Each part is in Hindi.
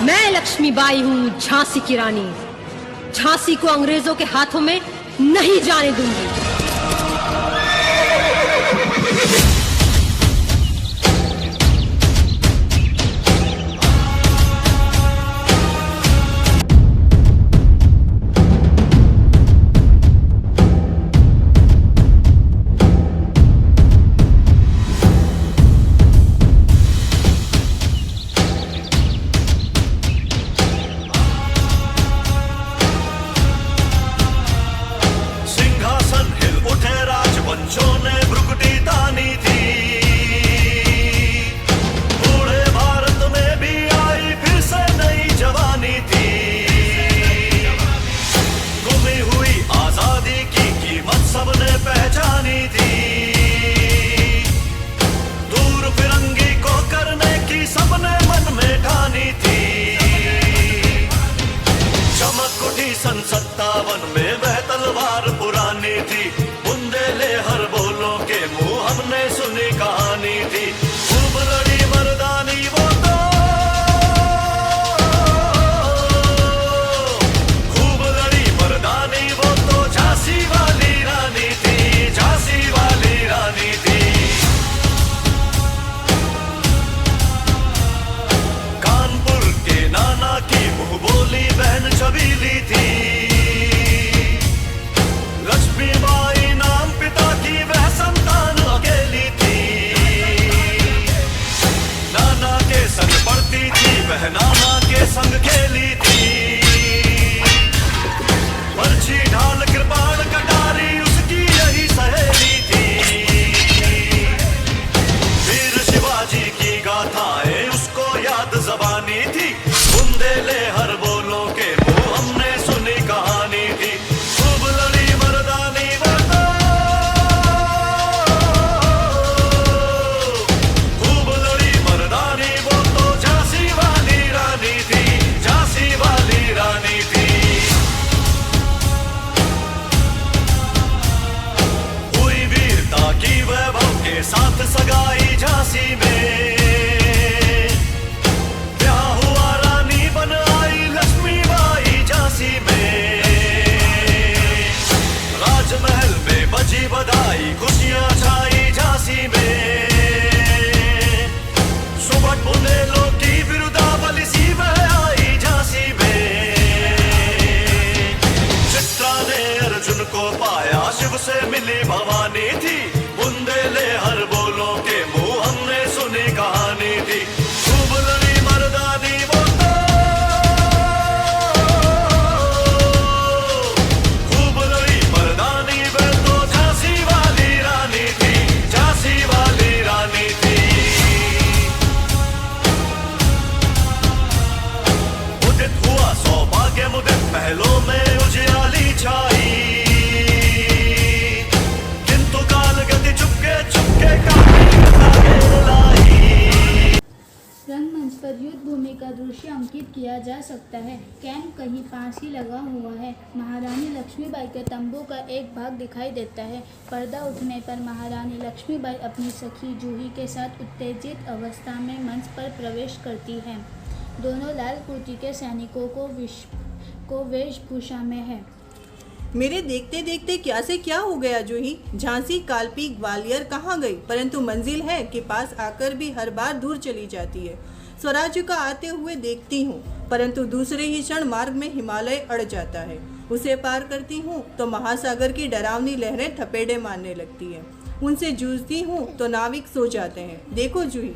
मैं लक्ष्मीबाई हूँ, झांसी की रानी। झांसी को अंग्रेजों के हाथों में नहीं जाने दूंगी। सन 57 में वह तलवार पुरानी थी, बुंदेले हर बोलों के मुंह हमने सुनी कहानी थी। खूब लड़ी मर्दानी वो तो, खूब लड़ी मर्दानी वो तो झांसी वाली रानी थी, झांसी वाली रानी थी। कानपुर के नाना की मुंह बोली बहन छबीली थी। लक्ष्मीबाई नाम पिता की वह संतान अकेली थी। नाना के संग पढ़ती थी वह, नाना के संग खेली थी। बर्छी ढाल कृपाण कटारी उसकी यही सहेली थी। वीर शिवाजी की गाथाएं उसको याद ज़बानी थी, बुंदेले हर बोलों के मुंह हमने सुनी कहानी थी। खूब लड़ी मर्दानी वो तो, खूब लड़ी मर्दानी वो तो झांसी वाली रानी थी, झांसी वाली रानी थी। हुई वीरता की वैभव के साथ सगाई झांसी में। राजमहल में बजी बधाई, खुशियां छाई झांसी में। सुबह बुंदेलों की बिरुदावली सी वह आई झांसी में। चित्रा ने अर्जुन को पाया, शिव से मिली भवानी थी। बुंदेले हर बोलों के मुंह हमने सुनी कहानी थी। खूब लड़ी मर्दानी वो तो, खूब लड़ी मर्दानी वो तो झांसी वाली रानी थी, झांसी वाली रानी थी। उदित हुआ सौभाग्य मुदित, महलों में उजियाली छाई। किंतु काल गति चुपके चुपके काफी आगे लाई। रंगमंच पर युद्ध भूमि का दृश्य अंकित किया जा सकता है। कैंप कहीं पास ही लगा हुआ है। महारानी लक्ष्मीबाई के तंबू का एक भाग दिखाई देता है। पर्दा उठने पर महारानी लक्ष्मीबाई अपनी सखी जूही के साथ उत्तेजित अवस्था में मंच पर प्रवेश करती हैं। दोनों लाल कुर्ती के सैनिकों को वेशभूषा में है। मेरे देखते देखते क्या से क्या हो गया जूही। झांसी, कालपी, ग्वालियर कहाँ गई, परंतु मंजिल है के पास आकर भी हर बार दूर चली जाती है। स्वराज्य का आते हुए देखती हूँ, परंतु दूसरे ही क्षण मार्ग में हिमालय अड़ जाता है। उसे पार करती हूँ तो महासागर की डरावनी लहरें थपेड़े मारने लगती है। उनसे जूझती हूँ तो नाविक सो जाते हैं। देखो जूही,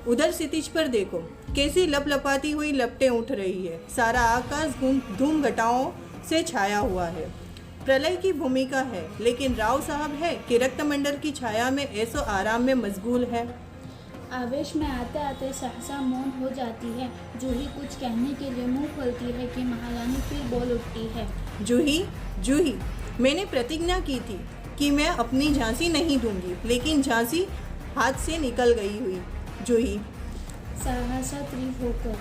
उधर क्षितिज पर देखो, कैसी लपलपाती हुई लपटें उठ रही है। सारा आकाश धूम घटाओं से छाया हुआ है। प्रलय की भूमिका है, लेकिन राव साहब है कि रक्तमंडल की छाया में ऐसो आराम में मशगूल है। आवेश में आते आते सहसा मौन हो जाती है। जूही कुछ कहने के लिए मुंह खोलती है कि महारानी फिर बोल उठती है। जूही, जूही, मैंने प्रतिज्ञा की थी कि मैं अपनी झांसी नहीं दूंगी, लेकिन झांसी हाथ से निकल गई हुई। जूही सहसा तीव्र होकर,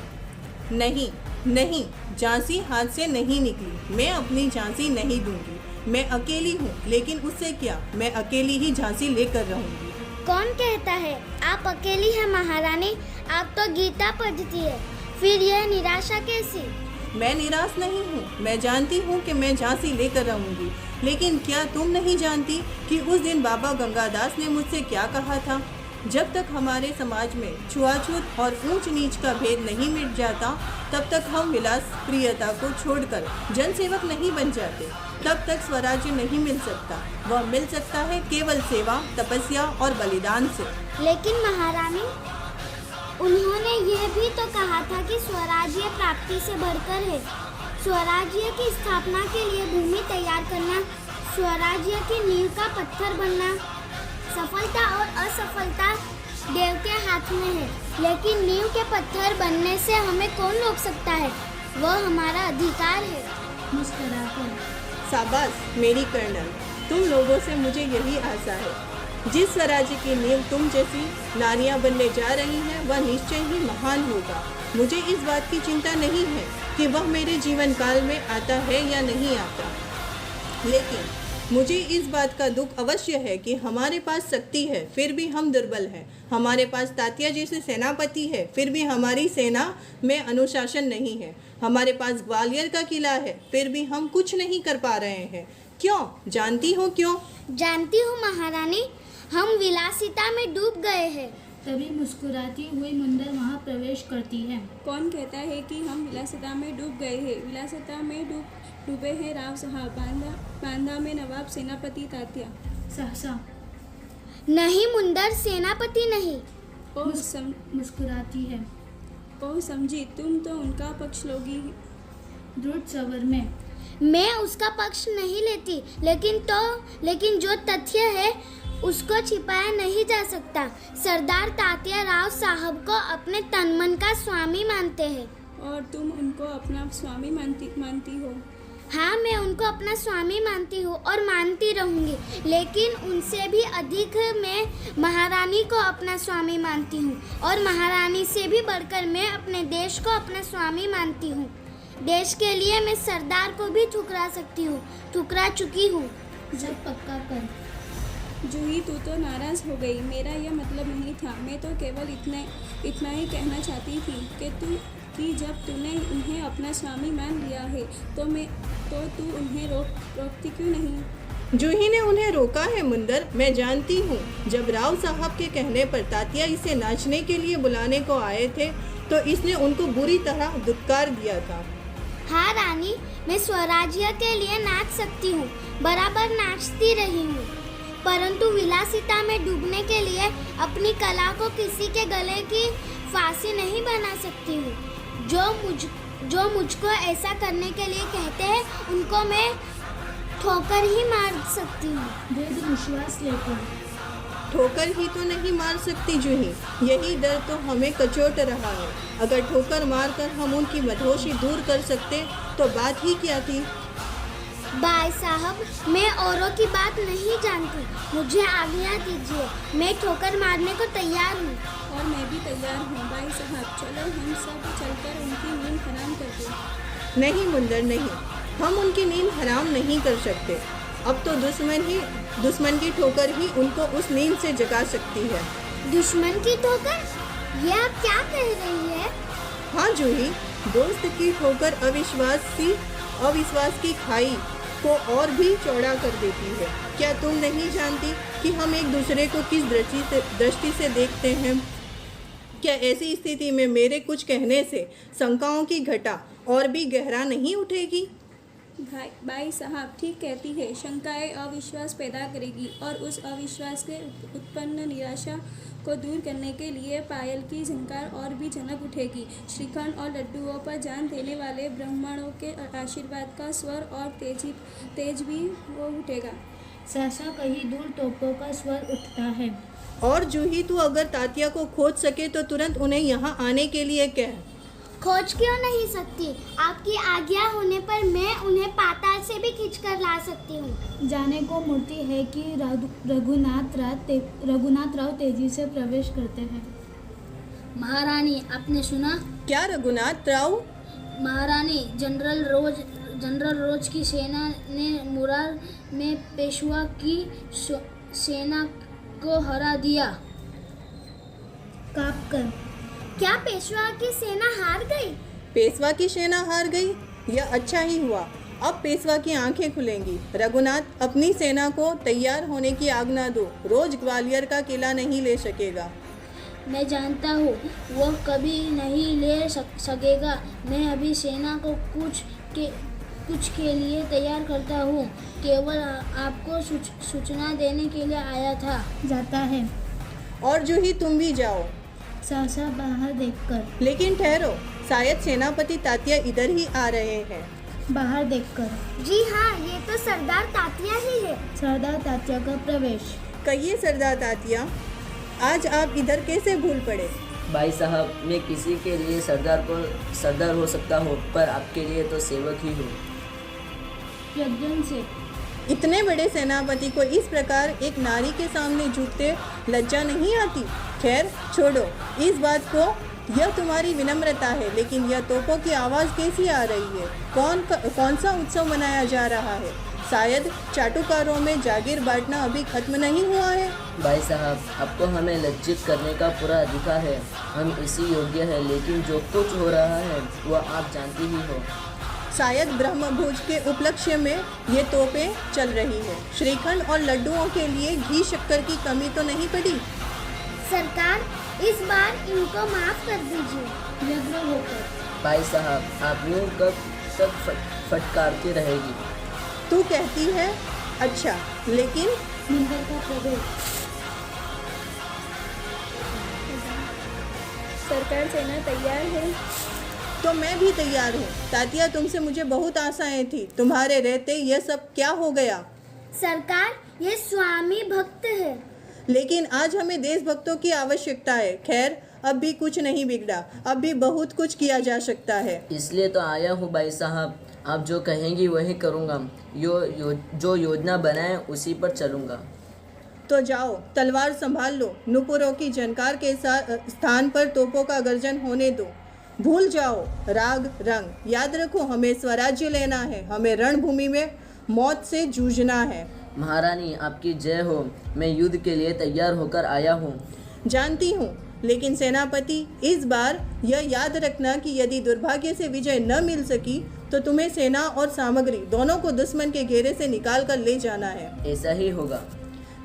नहीं नहीं, झांसी हाथ से नहीं निकली। मैं अपनी झांसी नहीं दूंगी। मैं अकेली हूँ, लेकिन उससे क्या, मैं अकेली ही झांसी लेकर रहूंगी। कौन कहता है आप अकेली हैं महारानी? आप तो गीता पढ़ती है, फिर यह निराशा कैसे? मैं निराश नहीं हूँ। मैं जानती हूँ कि मैं झांसी लेकर रहूँगी, लेकिन क्या तुम नहीं जानती कि उस दिन बाबा गंगादास ने मुझसे क्या कहा था? जब तक हमारे समाज में छुआछूत और ऊंच नीच का भेद नहीं मिट जाता, तब तक हम विलास प्रियता को छोड़कर जनसेवक नहीं बन जाते। तब तक स्वराज्य नहीं मिल सकता। वह मिल सकता है केवल सेवा, तपस्या और बलिदान से। लेकिन महारानी, उन्होंने यह भी तो कहा था कि स्वराज्य प्राप्ति से बढ़कर है। स्वराज्य की स्थापना के लिए भूमि तैयार करना, स्वराज्य की नींव का पत्थर बनना, सफलता और असफलता देव के हाथ में है। लेकिन नींव के पत्थर बनने से हमें कौन रोक सकता है? वह हमारा अधिकार है। मुस्कुराकर। शाबाश मेरी कर्नल, तुम लोगों से मुझे यही आशा है। जिस स्वराज्य की नींव तुम जैसी नारियां बनने जा रही हैं, वह निश्चय ही महान होगा। मुझे इस बात की चिंता नहीं है कि वह मेरे जीवन काल में आता है या नहीं आता, लेकिन मुझे इस बात का दुख अवश्य है कि हमारे पास शक्ति है, फिर भी हम दुर्बल हैं। हमारे पास तात्या जैसे सेनापति है, फिर भी हमारी सेना में अनुशासन नहीं है। हमारे पास ग्वालियर का किला है, फिर भी हम कुछ नहीं कर पा रहे हैं। क्यों? जानती हो क्यों? जानती हूँ महारानी, हम विलासिता में डूब गए हैं। तभी मुस्कुराती हुई मुंदर वहाँ प्रवेश करती है। कौन कहता है कि हम विलासिता में डूब गए हैं? विलासिता में डूबे हैं राव साहब, बांदा में नवाब सेनापति तात्या। सहसा। नहीं मुंदर, सेनापति नहीं। मुस्कुराती है। ओह समझी, तुम तो उनका पक्ष लोगी। दृढ़ स्वर में। मैं उसका पक्ष नहीं लेती, लेकिन जो तथ्य है उसको छिपाया नहीं जा सकता। सरदार तात्या राव साहब को अपने तन मन का स्वामी मानते हैं। और तुम उनको अपना स्वामी मानती हो? हाँ, मैं उनको अपना स्वामी मानती हूँ और मानती रहूँगी, लेकिन उनसे भी अधिक मैं महारानी को अपना स्वामी मानती हूँ, और महारानी से भी बढ़कर मैं अपने देश को अपना स्वामी मानती हूँ। देश के लिए मैं सरदार को भी ठुकरा सकती हूँ, ठुकरा चुकी हूँ। जब पक्का कर। जूही, तू तो नाराज़ हो गई। मेरा यह मतलब नहीं था। मैं तो केवल इतना ही कहना चाहती थी कि जब तूने उन्हें अपना स्वामी मान लिया है तो तू उन्हें रोकती क्यों नहीं? जूही ने उन्हें रोका है मुंदर। मैं जानती हूँ, जब राव साहब के कहने पर तात्या इसे नाचने के लिए बुलाने को आए थे तो इसने उनको बुरी तरह दुत्कार दिया था। हाँ रानी, मैं स्वराज्य के लिए नाच सकती हूँ, बराबर नाचती रही हूँ, परंतु विलासिता में डूबने के लिए अपनी कला को किसी के गले की फांसी नहीं बना सकती हूँ। जो मुझको ऐसा करने के लिए कहते हैं, उनको मैं ठोकर ही मार सकती हूँ। दृढ़ विश्वास लेकर। ठोकर ही तो नहीं मार सकती जूही, यही डर तो हमें कचोट रहा है। अगर ठोकर मारकर हम उनकी मदहोशी दूर कर सकते तो बात ही क्या थी। भाई साहब, मैं औरों की बात नहीं जानती, मुझे आज्ञा दीजिए। मैं ठोकर मारने को तैयार हूँ। और मैं भी तैयार हूँ। भाई साहब, चलो हम सब चलकर उनकी नींद हराम कर दें। नहीं मुंदर, नहीं, हम उनकी नींद हराम नहीं कर सकते। अब तो दुश्मन की ठोकर ही उनको उस नींद से जगा सकती है। दुश्मन की ठोकर? ये आप क्या कह रही है? हाँ जूही, दोस्त की ठोकर अविश्वास की खाई को और भी चौड़ा कर देती है। क्या तुम नहीं जानती कि हम एक दूसरे को किस दृष्टि से देखते हैं? क्या ऐसी स्थिति में मेरे कुछ कहने से शंकाओं की घटा और भी गहरा नहीं उठेगी? भाई साहब ठीक कहती है। शंकाएं अविश्वास पैदा करेगी और उस अविश्वास के उत्पन्न निराशा को दूर करने के लिए पायल की झंकार और भी झनक उठेगी। श्रीखंड और लड्डुओं पर जान देने वाले ब्राह्मणों के आशीर्वाद का स्वर और तेज भी वो उठेगा। सहसा कहीं दूर तोपों का स्वर उठता है। और जूही, तू अगर तात्या को खोज सके तो तुरंत उन्हें यहाँ आने के लिए कह। खोज क्यों नहीं सकती? आपकी आज्ञा होने पर मैं उन्हें पाताल से भी खींचकर ला सकती हूँ। जाने को मुड़ती है कि रघुनाथ राव तेजी से प्रवेश करते हैं। महारानी, आपने सुना? क्या रघुनाथ राव? महारानी, जनरल रोज की सेना ने मुरार में पेशवा की सेना को हरा दिया। काँप कर। क्या पेशवा की सेना हार गई? पेशवा की सेना हार गई? यह अच्छा ही हुआ। अब पेशवा की आंखें खुलेंगी। रघुनाथ, अपनी सेना को तैयार होने की आज्ञा दो। रोज ग्वालियर का किला नहीं ले सकेगा। मैं जानता हूँ वह कभी नहीं ले सकेगा। मैं अभी सेना को कुछ के लिए तैयार करता हूँ। केवल आपको सूचना देने के लिए आया था। जाता है। और जूही, तुम भी जाओ। सहसा बाहर देखकर। लेकिन ठहरो, शायद सेनापति तात्या इधर ही आ रहे हैं। बाहर देखकर। जी हाँ, ये तो सरदार तात्या ही है। सरदार तात्या का प्रवेश। कहिए सरदार तात्या, आज आप इधर कैसे भूल पड़े? भाई साहब, मैं किसी के लिए सरदार हो सकता हूँ, पर आपके लिए तो सेवक ही हूँ। यज्ञन से। इतने बड़े सेनापति को इस प्रकार एक नारी के सामने झुकते लज्जा नहीं आती? खैर छोड़ो इस बात को, यह तुम्हारी विनम्रता है। लेकिन यह तोपों की आवाज़ कैसी आ रही है? कौन सा उत्सव मनाया जा रहा है? शायद चाटुकारों में जागीर बांटना अभी खत्म नहीं हुआ है। भाई साहब, आपको हमें लज्जित करने का पूरा अधिकार है। हम इसी योग्य है, लेकिन जो कुछ हो रहा है वह आप जानती ही हो। शायद ब्रह्मभोज के उपलक्ष्य में ये तोपें चल रही है। श्रीखंड और लड्डुओं के लिए घी शक्कर की कमी तो नहीं पड़ी? सरकार, इस बार इनको माफ कर दीजिए। व्यग्र होकर। भाई साहब, आप यूँ कब तक फटकारती रहेगी? तू कहती है? अच्छा, लेकिन मंदिर का प्रवेश। सरकार, सेना तैयार है। तो मैं भी तैयार हूँ। तात्या, तुमसे मुझे बहुत आशाएं थी। तुम्हारे रहते यह सब क्या हो गया? सरकार, ये स्वामी भक्त है। लेकिन आज हमें देशभक्तों की आवश्यकता है। खैर, अब भी कुछ नहीं बिगड़ा। अब भी बहुत कुछ किया जा सकता है। इसलिए तो आया हूँ भाई साहब। आप जो कहेंगी वही करूँगा। जो योजना बनाए उसी पर चलूँगा। तो जाओ, तलवार संभाल लो। नुपुरों की झनकार के स्थान पर तोपों का गर्जन होने दो। भूल जाओ राग रंग। याद रखो, हमें स्वराज्य लेना है। हमें रणभूमि में मौत से जूझना है। महारानी, आपकी जय हो। मैं युद्ध के लिए तैयार होकर आया हूँ। जानती हूँ, लेकिन सेनापति, इस बार यह याद रखना कि यदि दुर्भाग्य से विजय न मिल सकी तो तुम्हें सेना और सामग्री दोनों को दुश्मन के घेरे से निकाल कर ले जाना है। ऐसा ही होगा।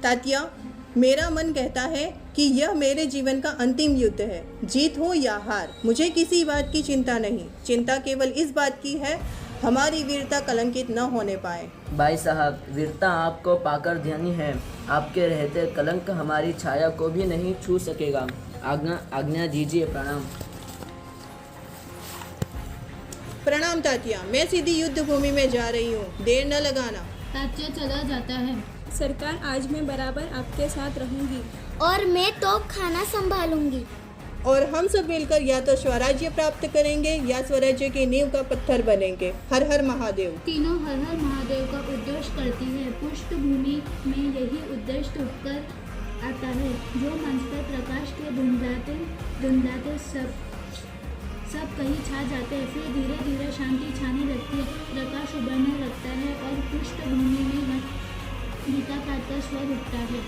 तात्या, मेरा मन कहता है कि यह मेरे जीवन का अंतिम युद्ध है। जीत हो या हार, मुझे किसी बात की चिंता नहीं। चिंता केवल इस बात की है, हमारी वीरता कलंकित न होने पाए। भाई साहब, वीरता आपको पाकर ध्यानी है। आपके रहते कलंक हमारी छाया को भी नहीं छू सकेगा। आज्ञा दीजिए। प्रणाम। प्रणाम तात्या, मैं सीधी युद्ध भूमि में जा रही हूँ। देर न लगाना। तात्या चला जाता है। सरकार, आज मैं बराबर आपके साथ रहूंगी। और मैं तोप खाना संभालूंगी। और हम सब मिलकर या तो स्वराज्य प्राप्त करेंगे या स्वराज्य की नींव का पत्थर बनेंगे। हर हर महादेव। तीनों हर हर महादेव का उद्देश्य करती है। पृष्ठभूमि में यही उद्देश्य उठकर आता है। जो मंच पर प्रकाश के धुंधाते सब कहीं छा जाते हैं। फिर धीरे धीरे शांति छाने लगती है। प्रकाश उभरने लगता है और पृष्ठभूमि में गीता पाठ का स्वर उठता है।